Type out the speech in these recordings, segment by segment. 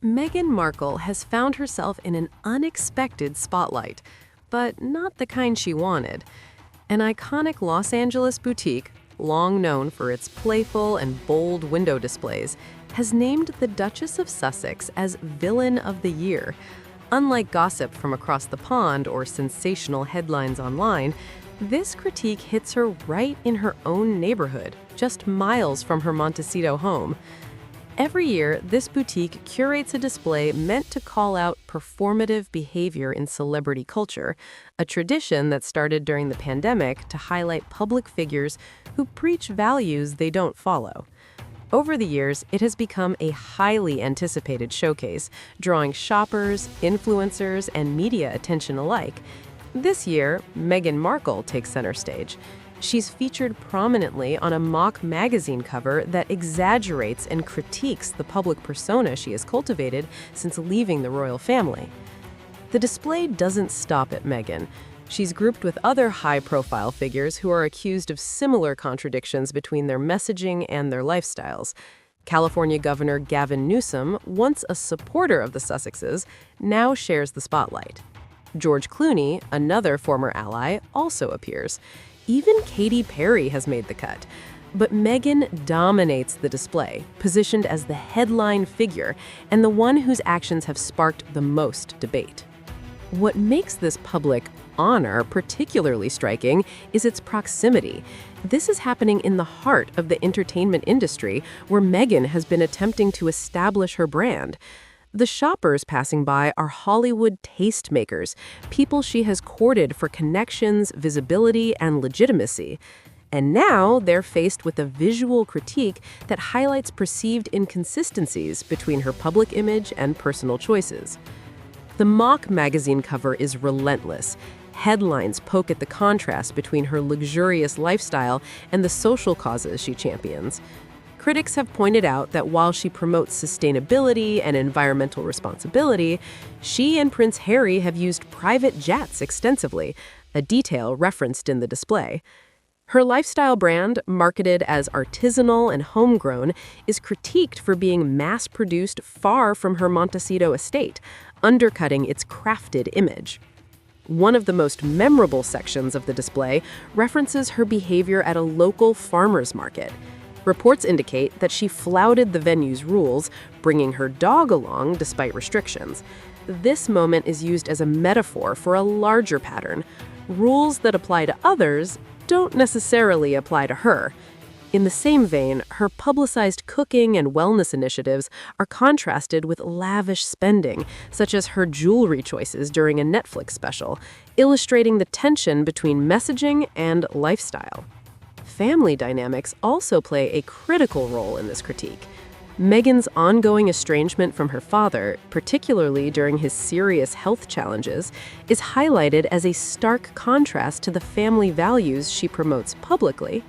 Meghan Markle has found herself in an unexpected spotlight, but not the kind she wanted. An iconic Los Angeles boutique, long known for its playful and bold window displays, has named the Duchess of Sussex as Villain of the Year. Unlike gossip from across the pond or sensational headlines online, this critique hits her right in her own neighborhood, just miles from her Montecito home. Every year, this boutique curates a display meant to call out performative behavior in celebrity culture, a tradition that started during the pandemic to highlight public figures who preach values they don't follow. Over the years, it has become a highly anticipated showcase, drawing shoppers, influencers, and media attention alike. This year, Meghan Markle takes center stage. She's featured prominently on a mock magazine cover that exaggerates and critiques the public persona she has cultivated since leaving the royal family. The display doesn't stop at Meghan. She's grouped with other high-profile figures who are accused of similar contradictions between their messaging and their lifestyles. California Governor Gavin Newsom, once a supporter of the Sussexes, now shares the spotlight. George Clooney, another former ally, also appears. Even Katy Perry has made the cut. But Meghan dominates the display, positioned as the headline figure and the one whose actions have sparked the most debate. What makes this public honor particularly striking is its proximity. This is happening in the heart of the entertainment industry, where Meghan has been attempting to establish her brand. The shoppers passing by are Hollywood tastemakers, people she has courted for connections, visibility, and legitimacy. And now they're faced with a visual critique that highlights perceived inconsistencies between her public image and personal choices. The mock magazine cover is relentless. Headlines poke at the contrast between her luxurious lifestyle and the social causes she champions. Critics have pointed out that while she promotes sustainability and environmental responsibility, she and Prince Harry have used private jets extensively, a detail referenced in the display. Her lifestyle brand, marketed as artisanal and homegrown, is critiqued for being mass-produced far from her Montecito estate, undercutting its crafted image. One of the most memorable sections of the display references her behavior at a local farmer's market. Reports indicate that she flouted the venue's rules, bringing her dog along despite restrictions. This moment is used as a metaphor for a larger pattern. Rules that apply to others don't necessarily apply to her. In the same vein, her publicized cooking and wellness initiatives are contrasted with lavish spending, such as her jewelry choices during a Netflix special, illustrating the tension between messaging and lifestyle. Family dynamics also play a critical role in this critique. Meghan's ongoing estrangement from her father, particularly during his serious health challenges, is highlighted as a stark contrast to the family values she promotes publicly.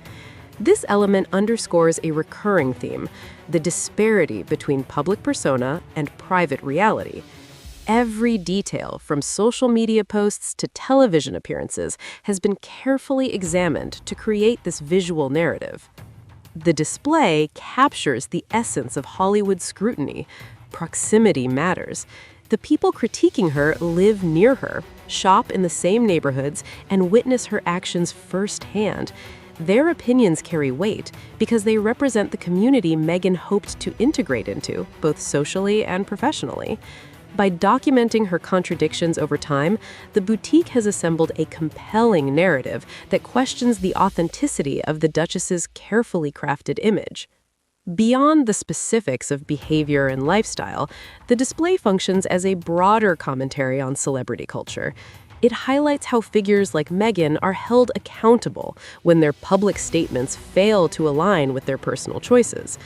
This element underscores a recurring theme: the disparity between public persona and private reality. Every detail, from social media posts to television appearances, has been carefully examined to create this visual narrative. The display captures the essence of Hollywood scrutiny. Proximity matters. The people critiquing her live near her, shop in the same neighborhoods, and witness her actions firsthand. Their opinions carry weight because they represent the community Meghan hoped to integrate into, both socially and professionally. By documenting her contradictions over time, the boutique has assembled a compelling narrative that questions the authenticity of the Duchess's carefully crafted image. Beyond the specifics of behavior and lifestyle, the display functions as a broader commentary on celebrity culture. It highlights how figures like Meghan are held accountable when their public statements fail to align with their personal choices.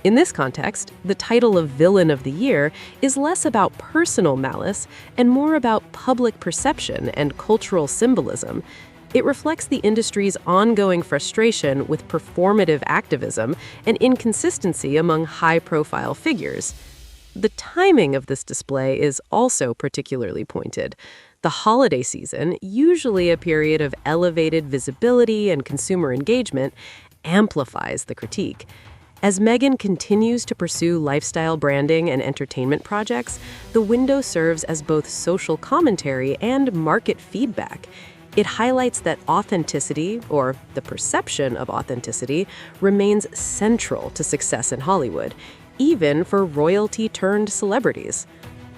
In this context, the title of Villain of the Year is less about personal malice and more about public perception and cultural symbolism. It reflects the industry's ongoing frustration with performative activism and inconsistency among high-profile figures. The timing of this display is also particularly pointed. The holiday season, usually a period of elevated visibility and consumer engagement, amplifies the critique. As Meghan continues to pursue lifestyle branding and entertainment projects, the window serves as both social commentary and market feedback. It highlights that authenticity, or the perception of authenticity, remains central to success in Hollywood, even for royalty-turned celebrities.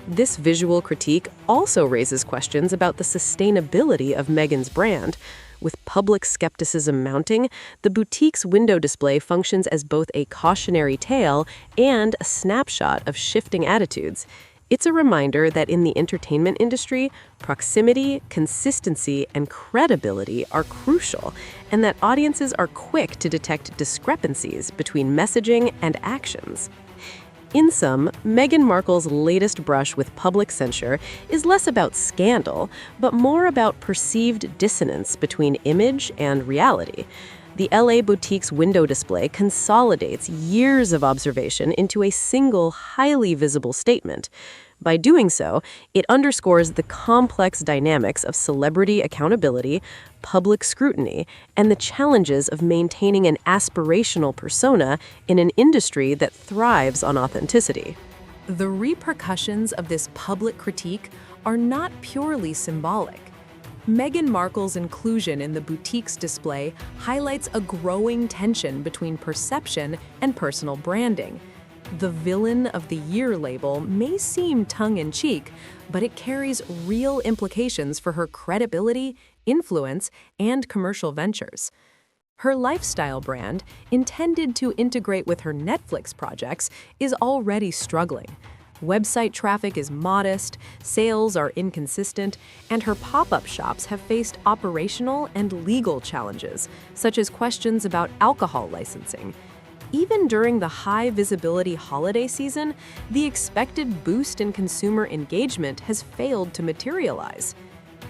This visual critique also raises questions about the sustainability of Meghan's brand. With public skepticism mounting, the boutique's window display functions as both a cautionary tale and a snapshot of shifting attitudes. It's a reminder that in the entertainment industry, proximity, consistency, and credibility are crucial, and that audiences are quick to detect discrepancies between messaging and actions. In sum, Meghan Markle's latest brush with public censure is less about scandal, but more about perceived dissonance between image and reality. The LA boutique's window display consolidates years of observation into a single, highly visible statement. By doing so, it underscores the complex dynamics of celebrity accountability, public scrutiny, and the challenges of maintaining an aspirational persona in an industry that thrives on authenticity. The repercussions of this public critique are not purely symbolic. Meghan Markle's inclusion in the boutique's display highlights a growing tension between perception and personal branding. The Villain of the Year label may seem tongue-in-cheek, but it carries real implications for her credibility, influence, and commercial ventures. Her lifestyle brand, intended to integrate with her Netflix projects, is already struggling. Website traffic is modest, sales are inconsistent, and her pop-up shops have faced operational and legal challenges, such as questions about alcohol licensing. Even during the high-visibility holiday season, the expected boost in consumer engagement has failed to materialize.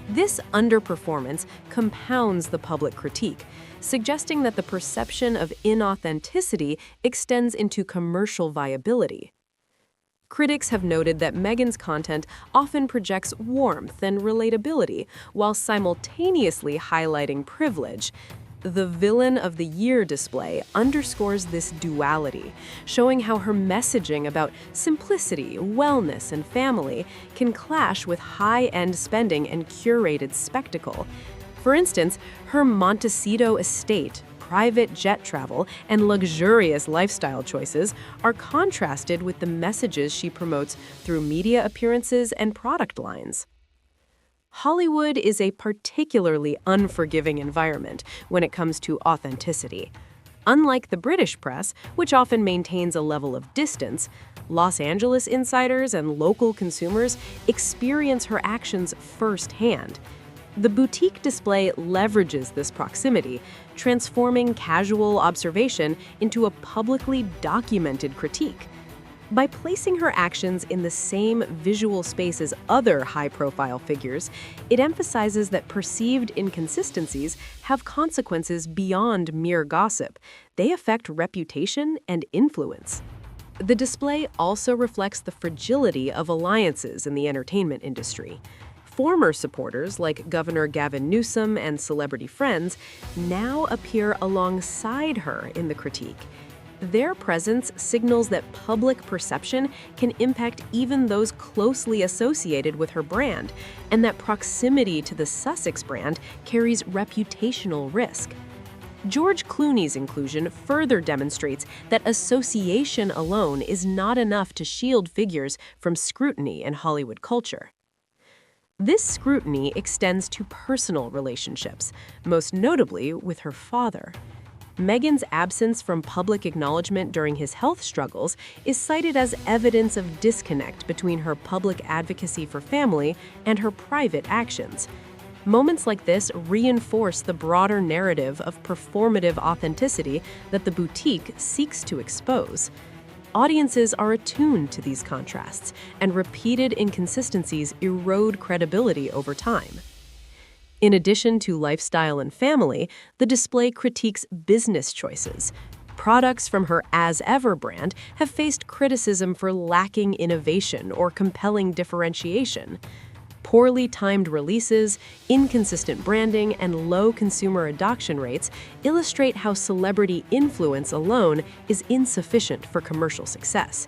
This underperformance compounds the public critique, suggesting that the perception of inauthenticity extends into commercial viability. Critics have noted that Meghan's content often projects warmth and relatability while simultaneously highlighting privilege. The Villain of the Year display underscores this duality, showing how her messaging about simplicity, wellness, and family can clash with high-end spending and curated spectacle. For instance, her Montecito estate, private jet travel, and luxurious lifestyle choices are contrasted with the messages she promotes through media appearances and product lines. Hollywood is a particularly unforgiving environment when it comes to authenticity. Unlike the British press, which often maintains a level of distance, Los Angeles insiders and local consumers experience her actions firsthand. The boutique display leverages this proximity, transforming casual observation into a publicly documented critique. By placing her actions in the same visual space as other high-profile figures, it emphasizes that perceived inconsistencies have consequences beyond mere gossip. They affect reputation and influence. The display also reflects the fragility of alliances in the entertainment industry. Former supporters like Governor Gavin Newsom and celebrity friends now appear alongside her in the critique. Their presence signals that public perception can impact even those closely associated with her brand, and that proximity to the Sussex brand carries reputational risk. George Clooney's inclusion further demonstrates that association alone is not enough to shield figures from scrutiny in Hollywood culture. This scrutiny extends to personal relationships, most notably with her father. Meghan's absence from public acknowledgement during his health struggles is cited as evidence of disconnect between her public advocacy for family and her private actions. Moments like this reinforce the broader narrative of performative authenticity that the boutique seeks to expose. Audiences are attuned to these contrasts, and repeated inconsistencies erode credibility over time. In addition to lifestyle and family, the display critiques business choices. Products from her As Ever brand have faced criticism for lacking innovation or compelling differentiation. Poorly timed releases, inconsistent branding, and low consumer adoption rates illustrate how celebrity influence alone is insufficient for commercial success.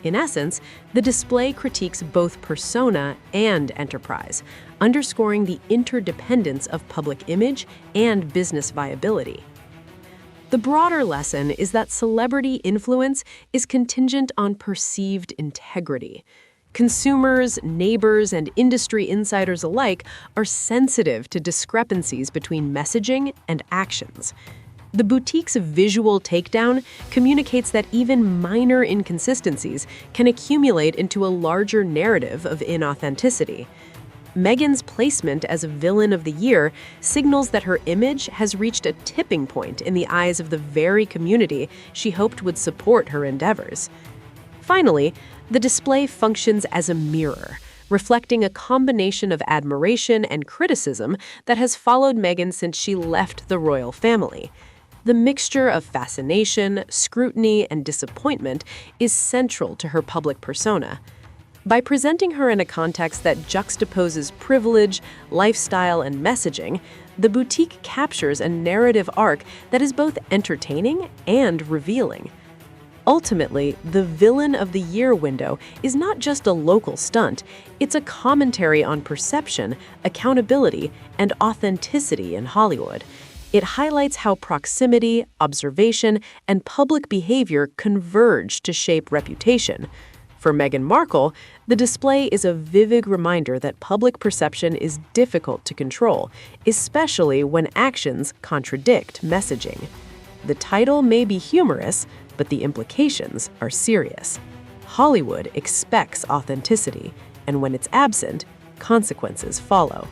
In essence, the display critiques both persona and enterprise, underscoring the interdependence of public image and business viability. The broader lesson is that celebrity influence is contingent on perceived integrity. Consumers, neighbors, and industry insiders alike are sensitive to discrepancies between messaging and actions. The boutique's visual takedown communicates that even minor inconsistencies can accumulate into a larger narrative of inauthenticity. Meghan's placement as a villain of the year signals that her image has reached a tipping point in the eyes of the very community she hoped would support her endeavors. Finally, the display functions as a mirror, reflecting a combination of admiration and criticism that has followed Meghan since she left the royal family. The mixture of fascination, scrutiny, and disappointment is central to her public persona. By presenting her in a context that juxtaposes privilege, lifestyle, and messaging, the boutique captures a narrative arc that is both entertaining and revealing. Ultimately, the Villain of the Year window is not just a local stunt, it's a commentary on perception, accountability, and authenticity in Hollywood. It highlights how proximity, observation, and public behavior converge to shape reputation. For Meghan Markle, the display is a vivid reminder that public perception is difficult to control, especially when actions contradict messaging. The title may be humorous, but the implications are serious. Hollywood expects authenticity, and when it's absent, consequences follow.